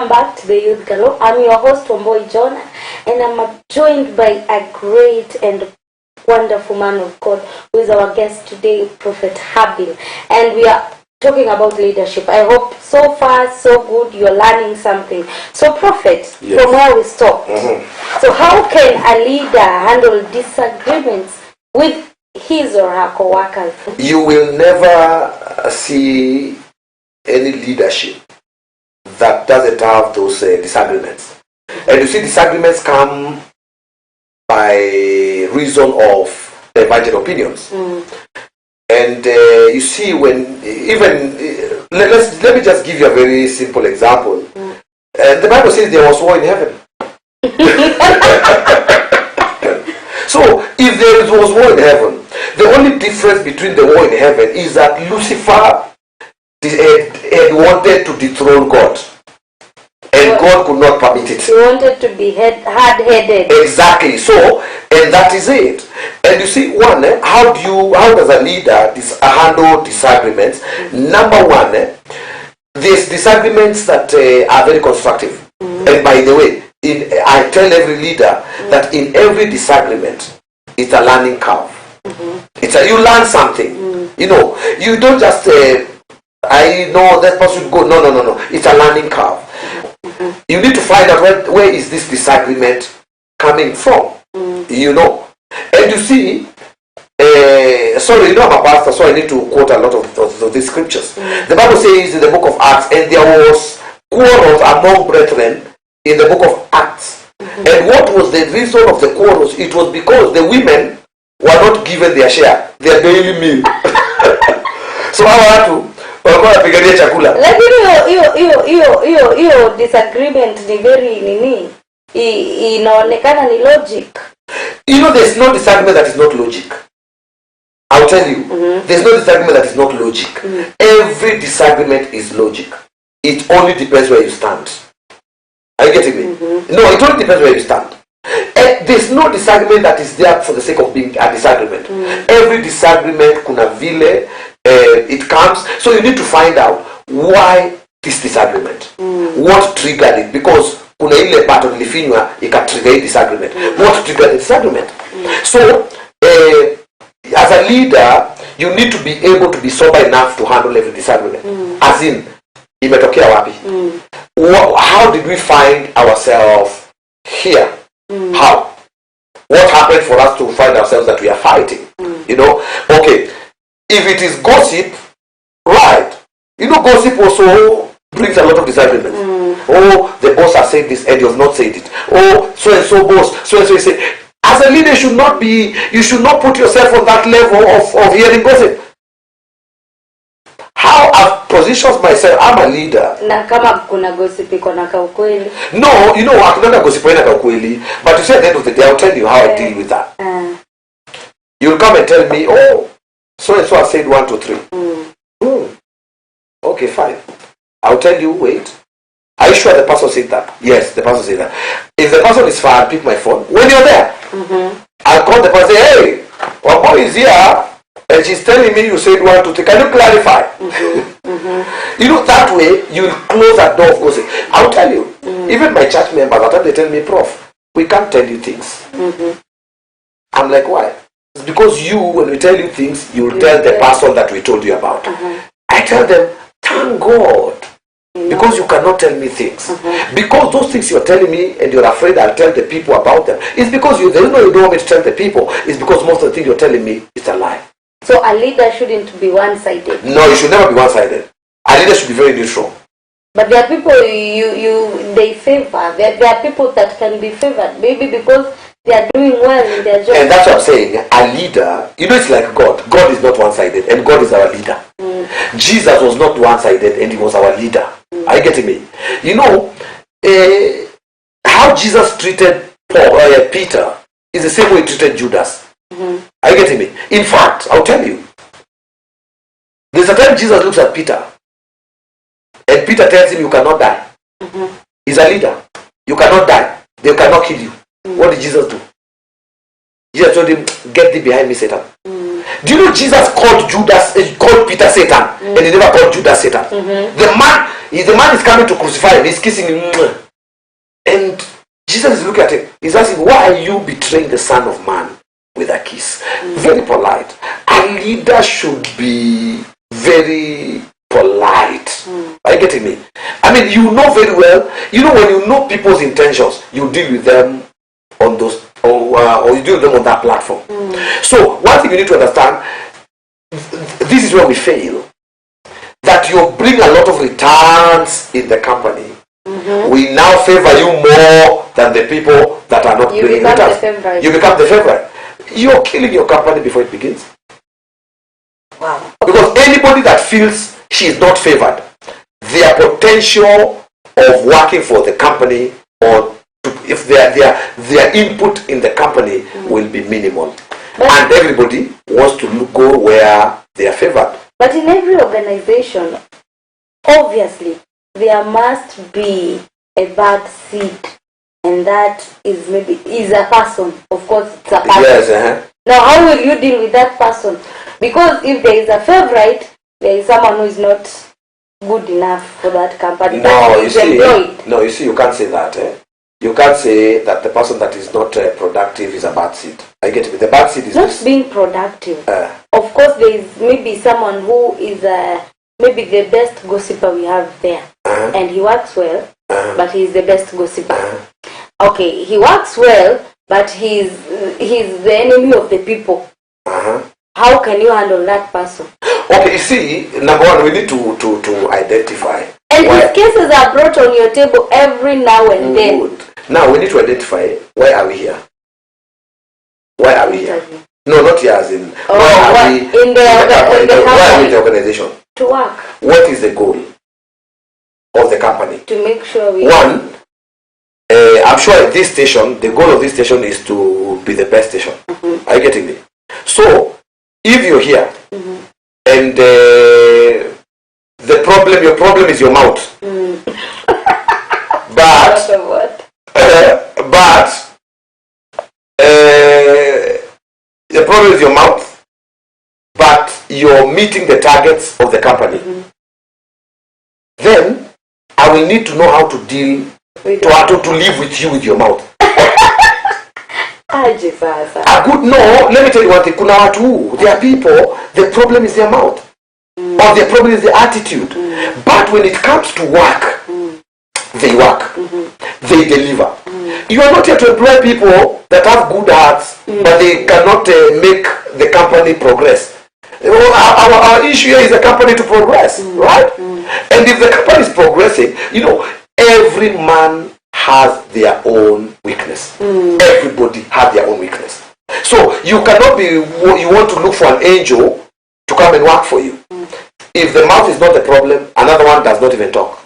Welcome back to the Youth Galore. I'm your host, Wambui, Jonah, and I'm joined by a great and wonderful man of God who is our guest today, Prophet Habil. And we are talking about leadership. I hope so far so good you're learning something. So Prophet, from where we stopped, so how can a leader handle disagreements with his or her co-workers? You will never see any leadership that doesn't have those disagreements. And you see, disagreements come by reason of divergent opinions. And you see, when even let me just give you a very simple example. The Bible says there was war in heaven. So if there was war in heaven, the only difference between the war in heaven is that Lucifer had wanted to dethrone God, and God could not permit it. He wanted to be hard-headed. Exactly. So, and that is it. And you see, how does a leader handle disagreements? Number one, there's disagreements that are very constructive. And by the way, I tell every leader that in every disagreement, it's a learning curve. You learn something. You know, you don't just I know that person should go. No. It's a learning curve. You need to find out where is this disagreement coming from. You know. And you see, sorry, you know, I'm a pastor, so I need to quote a lot of these scriptures. The Bible says in the book of Acts, and there was quarrels among brethren in the book of Acts. And what was the reason of the quarrels? It was because the women were not given their share, their daily meal. So how watu walikuwa wanapigania chakula. Lakini hiyo disagreement ni very nini? Inaonekana ni logic. You know, there's no disagreement that is not logic. I'll tell you. There's no disagreement that is not logic. Every disagreement is logic. It only depends where you stand. Are you getting me? No, it only depends where you stand. There's no disagreement that is there for the sake of being a disagreement. Every disagreement kuna vile it comes. So you need to find out why this disagreement. What triggered it? Because kuna ile button ilifinywa ikatrigger a disagreement. What triggered the disagreement? So as a leader, you need to be able to be sober enough to handle every disagreement. As in, imetokea wapi? How did we find ourselves here? How? What happened for us to find ourselves that we are fighting? You know? Okay. If it is gossip, right. You know, gossip also brings a lot of disagreements. Oh, the boss has said this and you have not said it. Oh, so and so boss, so and so said. As a leader, you should not put yourself on that level of hearing gossip. How I've positioned myself, I'm a leader. Na kama kuna gossip iko na kaukweli. No, you know, hakuna gossip ina kaukweli. But you say at the end of the day, I'll tell you how I deal with that. You'll come and tell me, oh, so and so I said 1, 2, 3. Okay, fine. I'll tell you, wait. Are you sure the person said that? Yes, the person said that. If the person is far, I'll pick my phone. When you're there, I'll call the person, hey, Wambui is here. And she's telling me you said 1, 2, 3. Can you clarify? You know, that way you close that door of gossip. I'll tell you. Even my church members, at times they tell me, Prof, we can't tell you things. I'm like, why? It's because when we tell you things, you'll tell the person that we told you about. I tell them, thank God. Because you cannot tell me things. Because those things you're telling me and you're afraid I'll tell the people about them. It's because you don't want me to tell the people. It's because most of the things you're telling me is a lie. So a leader shouldn't be one-sided. No, you should never be one-sided. A leader should be very neutral. But there are people they favor. There are people that can be favored, maybe because they are doing well in their job. And that's what I'm saying. A leader, you know, it's like God. God is not one-sided, and God is our leader. Jesus was not one-sided, and he was our leader. Are you getting me? You know, how Jesus treated Peter is the same way he treated Judas. Are you getting me? In fact, I'll tell you. There's a time Jesus looks at Peter, and Peter tells him, you cannot die. He's a leader. You cannot die. They cannot kill you. What did Jesus do? Jesus told him, get thee behind me, Satan. Do you know Jesus called Peter Satan, and he never called Judas Satan? The man, If the man is coming to crucify him, he's kissing him. And Jesus is looking at him. He's asking, why are you betraying the Son of Man with a kiss? Very polite. A leader should be very polite. Are you getting me? I mean, you know very well, when you know people's intentions, you deal with them on those, or you deal with them on that platform. So, one thing you need to understand, this is where we fail. That you bring a lot of returns in the company. We now favor you more than the people that are not bringing returns. You become the favorite. You're killing your company before it begins. Wow. Because anybody that feels she is not favored, their potential of working for the company, or if their input in the company will be minimal. And everybody wants to go where they are favored. But in every organization, obviously, there must be a bad seed, and that is a person. Of course, it's a person. Yes, Now, how will you deal with that person? Because if there is a favorite, there is someone who is not good enough for that company. No, you see, you can't say that. You can't say that the person that is not productive is a bad seed. I get it. The bad seed is not being productive. Of course, there is maybe someone who is maybe the best gossiper we have there, and he works well, but he is the best gossiper. Okay, he works well, but he's the enemy of the people. How can you handle that person? Okay, you see, number one, we need to identify. And these cases are brought on your table every now and then. Now we need to identify, why are we here? Why are we here? No, not here as in, why are we in the organization? To work. What is the goal of the company? To make sure we... One, I'm sure at this station, the goal of this station is to be the best station. Are you getting me? So, if you're here, and your problem is your mouth. But the problem is your mouth, but you're meeting the targets of the company. Then I will need to know how to deal to live with you with your mouth. Let me tell you one thing. Kuna watu, there are people, the problem is their mouth, or the problem is the attitude. But when it comes to work, they work, they deliver. You are not here to employ people that have good hearts, but they cannot make the company progress. Our issue here is the company to progress, right? And if the company is progressing, every man has their own weakness. Everybody has their own weakness. So you cannot you want to look for an angel to come and work for you. If the mouth is not the problem, another one does not even talk.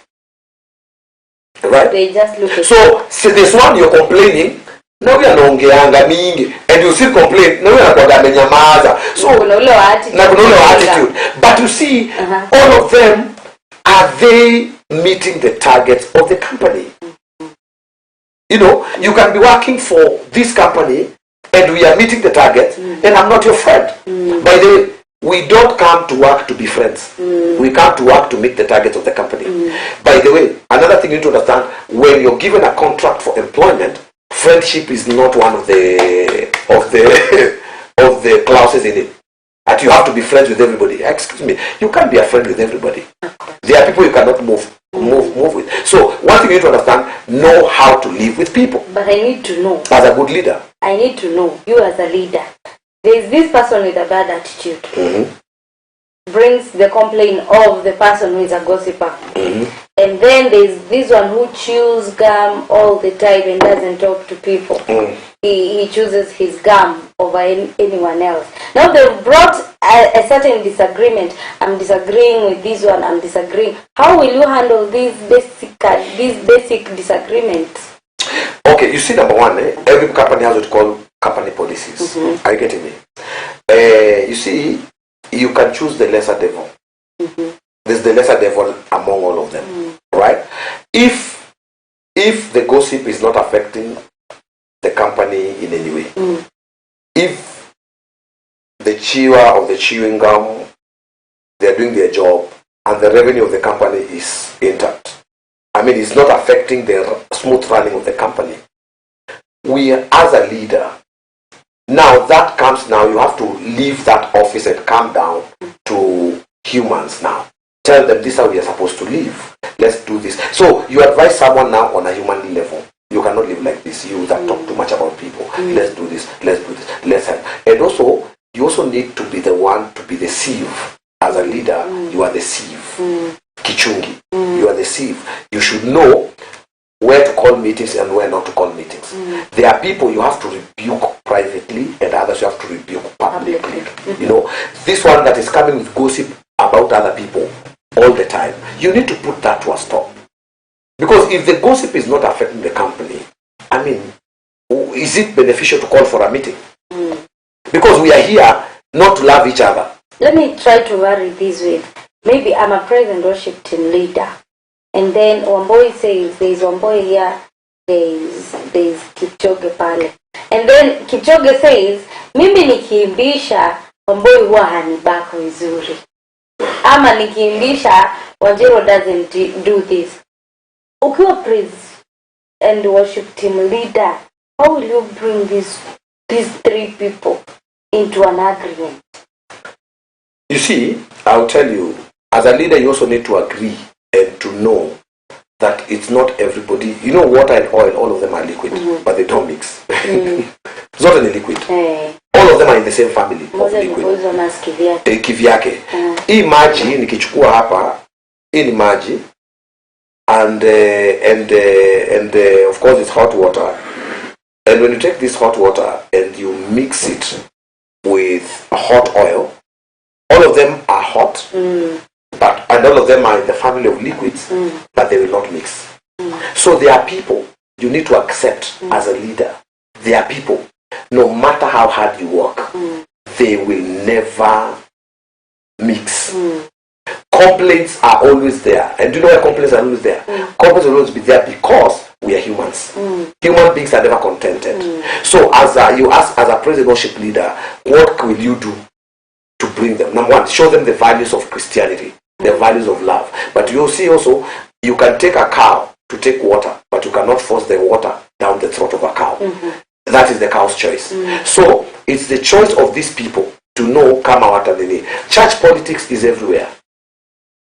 Right? They just look at so this one you're complaining, now we are nongeanga mingi, and you still complain, now we are nyamaza. So attitude. But you see, all of them, are they meeting the targets of the company? You can be working for this company and we are meeting the targets, and I'm not your friend. By the way, we don't come to work to be friends. We come to work to meet the targets of the company. By the way, another thing you need to understand, when you're given a contract for employment, friendship is not one of the clauses in it. That you have to be friends with everybody. Excuse me, you can't be a friend with everybody. There are people you cannot move with. So one thing you need to understand, know how to live with people. But I need to know. As a good leader. I need to know, you as a leader, there is this person with a bad attitude. Brings the complaint of the person who is a gossiper. And then there is this one who chews gum all the time and doesn't talk to people. He chooses his gum over anyone else. Now they've brought a certain disagreement. I'm disagreeing with this one, I'm disagreeing. How will you handle these basic disagreements? Okay, you see, number one, every company has what you call company policies. Are you getting me? You see, you can choose the lesser devil. There's the lesser devil among all of them, right? If the gossip is not affecting the company in any way, if the chewer of the chewing gum, they're doing their job, and the revenue of the company is intact. I mean, it's not affecting the smooth running of the company. We, as a leader, now that comes now, you have to leave that office and come down to humans now. Tell them this is how we are supposed to live. Let's do this. So you advise someone now on a human level. You cannot live like this. You that talk too much about people. Let's do this. Let's do this. Let's help. And also, you also need to be the one to be the sieve. As a leader, you are the sieve. Kichungi. You are the sieve. You should know where to call meetings and where not to call meetings. There are people you have to rebuke privately and others you have to rebuke publicly. You know, this one that is coming with gossip about other people all the time, you need to put that to a stop. Because if the gossip is not affecting the company, I mean, is it beneficial to call for a meeting? Because we are here not to love each other. Let me try to vary this way. Maybe I'm a praise and worship team leader. And then Wambui says, there's Wambui here, there's Kipchoge pale. And then Kipchoge says, mimi nikiimbisha, Wambui huwa hanibaka vizuri. Ama nikiimbisha, Wanjiru doesn't do this. Ukiwa praise and worship team leader, how will you bring these three people into an agreement? You see, I'll tell you, as a leader, you also need to agree and to know that it's not everybody. You know, water and oil, all of them are liquid, but they don't mix. It's not any liquid. All of them are in the same family of liquid. Kivyake. Hii maji nikichukua hapa, hii ni maji, and of course it's hot water. And when you take this hot water and you mix it with hot oil, all of them are hot, and all of them are in the family of liquids, but they will not mix. So there are people you need to accept as a leader. There are people, no matter how hard you work, they will never mix. Complaints are always there. And do you know why complaints are always there? Complaints will always be there because we are humans. Human beings are never contented. So as you ask, as a praise worship leader, what will you do to bring them? Number one, show them the values of Christianity, the values of love. But you see also, you can take a cow to take water, but you cannot force the water down the throat of a cow. That is the cow's choice. So it's the choice of these people to know kama watadini. Church politics is everywhere.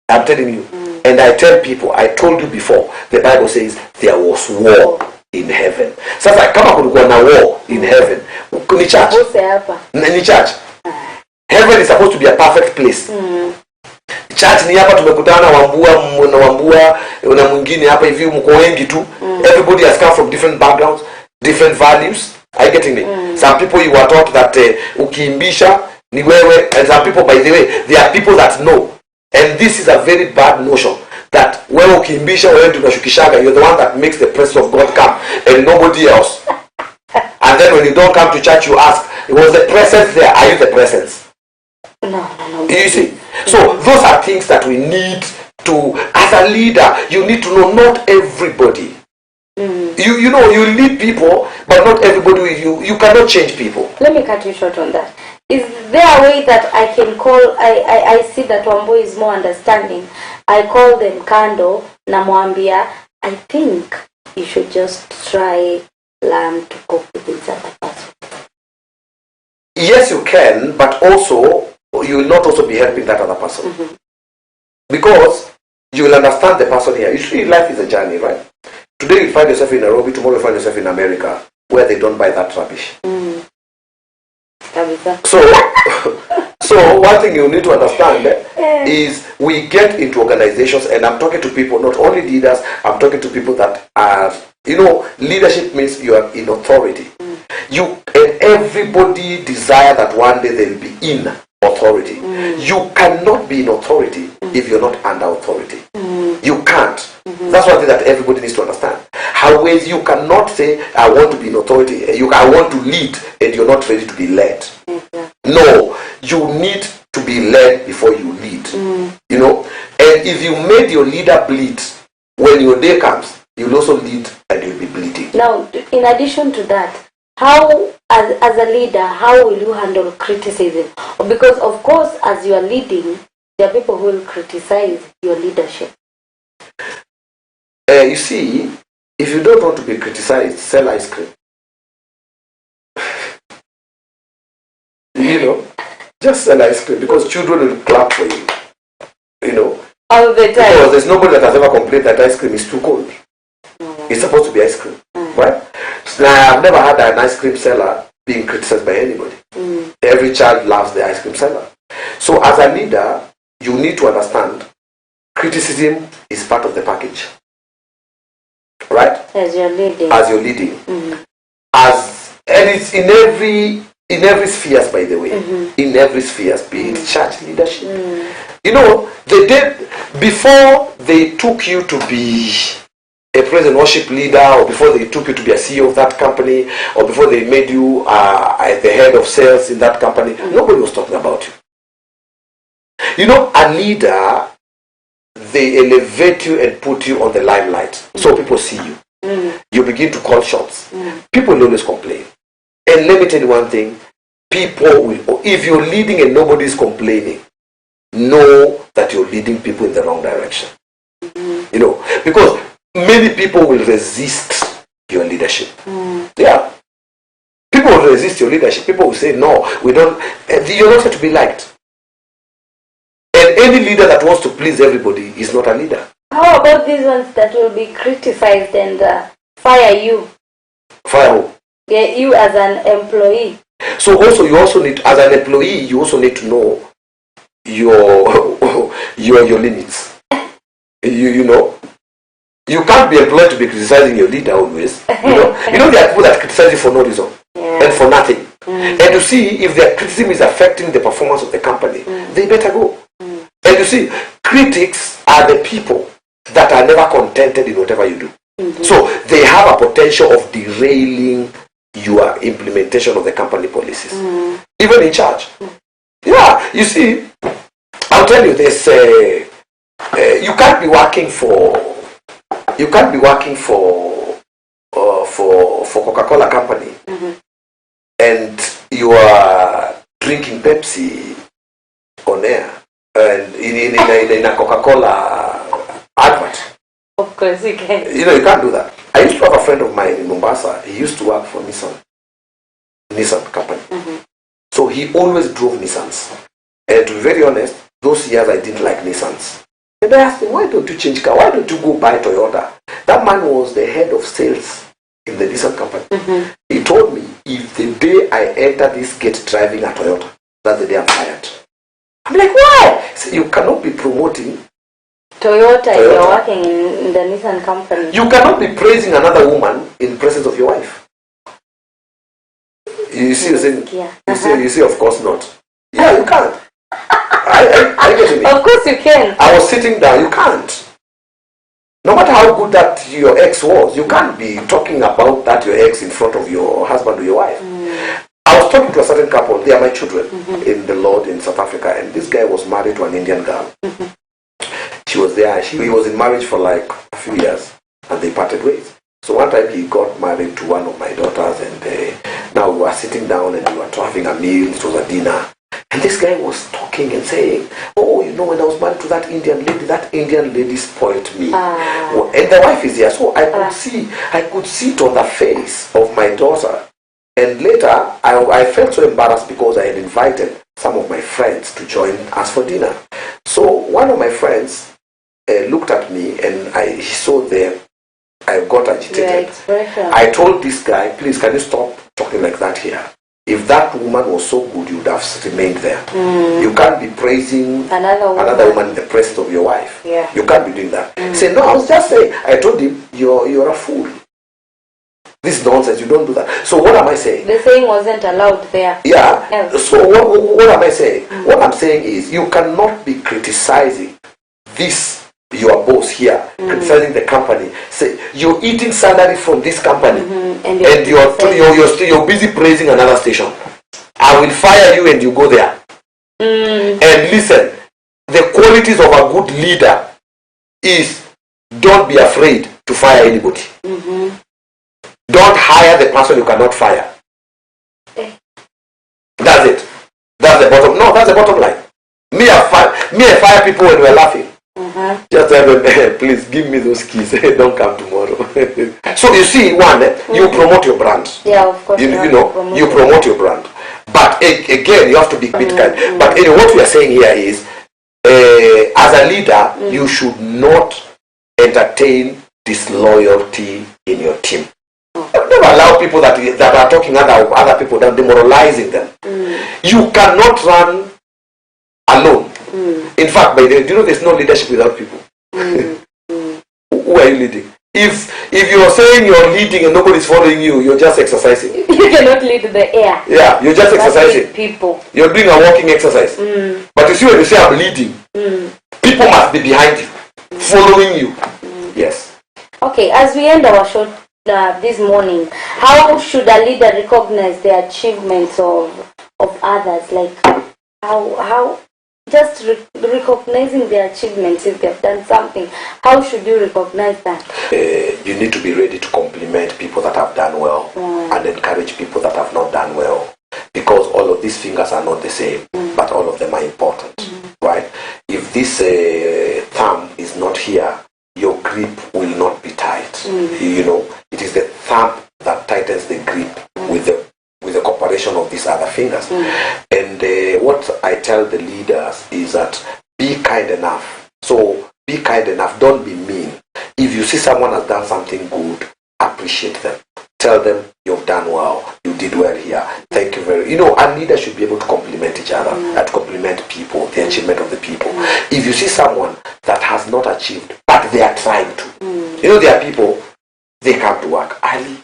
I'm telling you. And I tell people, I told you before, the Bible says there was war in heaven. Sasa kama kulikuwa na war in heaven, ni church. Ni church. Heaven is supposed to be a perfect place. Church ni hapa tumekutana Wambua na mwingine hapa hivi mko wengi tu. Everybody has come from different backgrounds, different values. Are you getting me? Some people you are taught that ukiimbisha ni wewe, and some people, by the way, there are people that know. And this is a very bad notion that wewe ukiimbisha wewe tunashukishaga, you're the one that makes the presence of God come and nobody else. And then when you don't come to church you ask, was the presence there? Are you the presence? No. You see? So those are things that we need to, as a leader, you need to know not everybody. You know, you lead people, but not everybody with you. You cannot change people. Let me cut you short on that. Is there a way that I can call, I see that Wambui is more understanding. I call them Kando, Namwambia, I think you should just try learn to cope with this other person. Yes, you can, but also, you will not also be helping that other person. Because you will understand the person here. Usually life is a journey, right? Today you find yourself in Nairobi, tomorrow you find yourself in America, where they don't buy that rubbish. So one thing you need to understand is we get into organizations, and I'm talking to people, not only leaders, I'm talking to people that are, you know, leadership means you are in authority. You and everybody desire that one day they'll be in authority. You cannot be in authority if you're not under authority. You can't. That's one thing that everybody needs to understand. However, you cannot say, I want to be in authority, I want to lead, and you're not ready to be led. No, you need to be led before you lead. You know, and if you made your leader bleed, when your day comes, you'll also lead and you'll be bleeding. Now, in addition to that, how, as a leader, how will you handle criticism? Because, of course, as you are leading, there are people who will criticize your leadership. You see, if you don't want to be criticized, sell ice cream. Just sell ice cream, because children will clap for you. All the time. Because there's nobody that has ever complained that ice cream is too cold. It's supposed to be ice cream, right? So I've never had an ice cream seller being criticized by anybody. Every child loves the ice cream seller. So as a leader, you need to understand criticism is part of the package, right? As you're leading. And it's in every spheres, by the way. In every spheres, be it church leadership. They did, before they took you to be a praise and worship leader, or before they took you to be a CEO of that company, or before they made you the head of sales in that company, nobody was talking about you. A leader, they elevate you and put you on the limelight, so people see you. You begin to call shots. People will always complain. And let me tell you one thing, people will, if you're leading and nobody's complaining, know that you're leading people in the wrong direction. Because many people will resist your leadership. Yeah. People will resist your leadership. People will say, no, we don't, you're not here to be liked. And any leader that wants to please everybody is not a leader. How about these ones that will be criticized and fire you? Fire who? Yeah, you as an employee. So also, you also need, as an employee, you also need to know your limits. You can't be employed to be criticizing your leader always. There are people that criticize you for no reason and for nothing. And to see if their criticism is affecting the performance of the company, they better go. And you see, critics are the people that are never contented in whatever you do. So they have a potential of derailing your implementation of the company policies, even in charge. Yeah, you see, I'll tell you this: you can't be working for Coca-Cola company, and you are drinking Pepsi on air and in a Coca-Cola advert. Of course you can. You can't do that. I used to have a friend of mine in Mombasa. He used to work for Nissan company. So he always drove Nissans. And to be very honest, those years I didn't like Nissans. And I asked him, why don't you change car? Why don't you go buy Toyota? That man was the head of sales in the Nissan company. He told me, if the day I enter this gate driving a Toyota, that's the day I'm fired. I'm like, why? He said, you cannot be promoting Toyota. You're working in the Nissan company. You cannot be praising another woman in presence of your wife. You see, you see, of course not. Yeah, you can't. I get it. Of course you can. I was sitting down. You can't. No matter how good that your ex was, you can't be talking about that your ex in front of your husband or your wife. I was talking to a certain couple. They are my children in the Lord in South Africa, and this guy was married to an Indian girl. She was there. He was in marriage for like a few years, and they parted ways. So one time he got married to one of my daughters, and now we were sitting down and we were having a meal. It was a dinner, and this guy was talking and saying, "Oh, when I was married to that Indian lady spoiled me." And the wife is there, so I could see it on the face of my daughter. And later, I felt so embarrassed because I had invited some of my friends to join us for dinner. So one of my friends looked at me, and he saw I got agitated. I told this guy, please, can you stop talking like that here? If that woman was so good, you would have remained there. You can't be praising another woman in the presence of your wife. You can't be doing that. He said, no, I was just saying. I told him, you're a fool. This is nonsense. You don't do that. So what am I saying? The saying wasn't allowed there. Yeah. Yes. So what am I saying? What I'm saying is you cannot be criticizing your boss here, criticizing the company. Say you're eating salary from this company, and you're busy praising another station. I will fire you and you go there. And listen, the qualities of a good leader is don't be afraid to fire anybody. Don't hire the person you cannot fire. That's it. That's the bottom. No, that's the bottom line. Me, I fire people when we're laughing. Just tell them, please give me those keys. Don't come tomorrow. So you see, one, you promote your brand. Yeah, of course. You know, you promote your brand. But again, you have to be a bit kind. But anyway, what we are saying here is, as a leader, you should not entertain disloyalty in your team. Never allow people that are talking other people down, demoralizing them. You cannot run alone. In fact, do you know there's no leadership without people? Who are you leading? If you're saying you're leading and nobody's following you, you're just exercising. You cannot lead the air. Yeah, you're just exercising. People. You're doing a walking exercise. But you see, when you say I'm leading, people must be behind you, following you. Yes. Okay, as we end our show this morning, how should a leader recognize the achievements of others? Like how just recognizing their achievements, if they've done something, how should you recognize that? You need to be ready to compliment people that have done well and encourage people that have not done well, because all of these fingers are not the same, but all of them are important, right? If this thumb is not here, your grip will not be tight. You know, it is the thumb that tightens the grip with the cooperation of these other fingers. And what I tell the leaders is that be kind enough. So be kind enough, don't be mean. If you see someone has done something good, appreciate them. Tell them you've done well, you did well here. Thank you very. A leader should be able to compliment each other and compliment people, the achievement of the people. If you see someone that has not achieved, but they are trying to, there are people, they come to work early,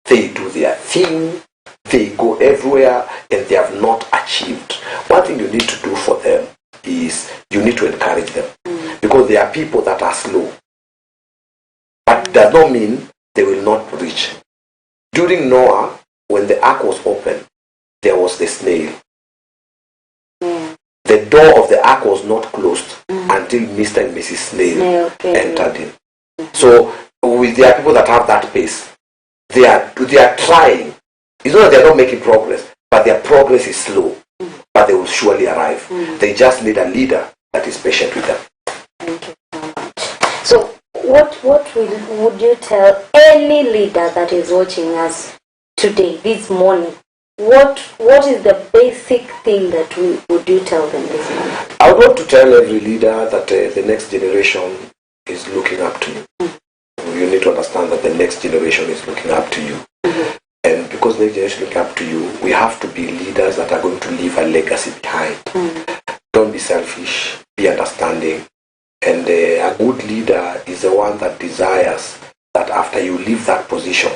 they do their thing, they go everywhere, and they have not achieved. One thing you need to do for them is you need to encourage them, because there are people that are slow, but does not mean they will not reach. During Noah, when the ark was open, there was the snail. The door of the ark was not closed until Mr. and Mrs. Snail entered in. So there are people that have that pace. They are trying. It's not that they are not making progress, but their progress is slow. But they will surely arrive. They just need a leader that is patient with them. Thank you so much. So what would you tell any leader that is watching us today, this morning? What is the basic thing that would you tell them this morning? I would want to tell every leader that the next generation is looking up to you. You need to understand that the next generation is looking up to you. And because the next generation is looking up to you, we have to be leaders that are going to leave a legacy behind. Don't be selfish, be understanding. And a good leader is the one that desires that after you leave that position,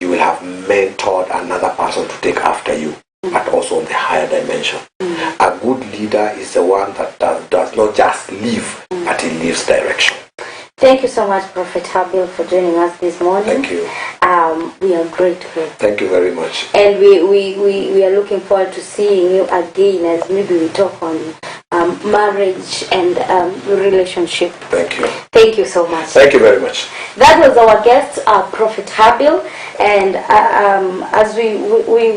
you will have mentored another person to take after you, but also on the higher dimension. A good leader is the one that does not just live, but he leaves direction. Thank you so much, Prophet Habil, for joining us this morning. Thank you. We are grateful. Thank you very much. And we are looking forward to seeing you again as maybe we talk on marriage and relationship. Thank you. Thank you so much. Thank you very much. That was our guest, Prophet Habil. And as we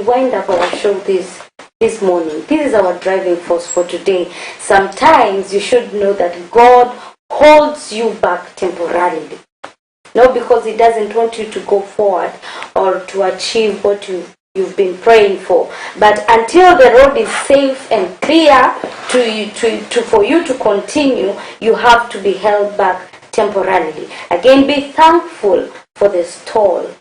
wind up our show this morning, this is our driving force for today. Sometimes you should know that God holds you back temporarily. Not because He doesn't want you to go forward or to achieve what you've been praying for, but until the road is safe and clear for you to continue, you have to be held back temporarily. Again, be thankful for the stall.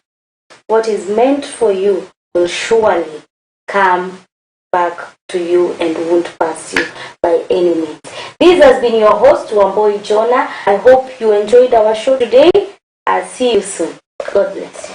What is meant for you will surely come back to you and won't pass you by any means. This has been your host, Wambui Jonah. I hope you enjoyed our show today. I'll see you soon. God bless you.